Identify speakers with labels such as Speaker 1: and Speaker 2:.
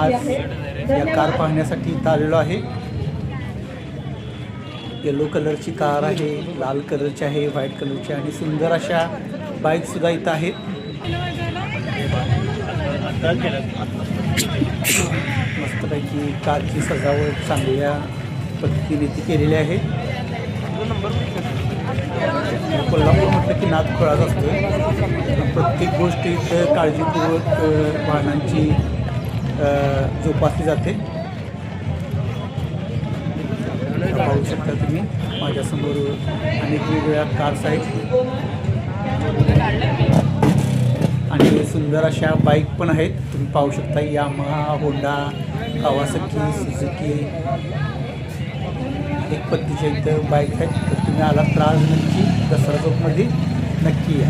Speaker 1: आज या कार पाहण्यासाठी इथं आलेलो आहे. येलो कलरची कार आहे, लाल कलरची आहे, व्हाईट कलरची आणि सुंदर अशा बाईकसुद्धा इथं आहेत. मस्तपैकी कारची सजावट चांगल्या पद्धतीने ती केलेली आहे. कोल्हापूर म्हटलं की नाद खोळाच असतो. प्रत्येक गोष्ट इथं काळजीपूर्वक वाहनांची जोपासली जाते. पाहू शकता तुम्ही माझ्यासमोर अनेक वेगवेगळ्या कार्स आहेत आणि सुंदर अशा बाईक पण आहेत. तुम्ही पाहू शकता यामाहा, होंडा, कावासाकी, सुझुकी एक पद्धतीच्या इथं बाईक आहेत. तर तुम्ही आला तर आज नक्की दसरा चौकमध्ये नक्की या.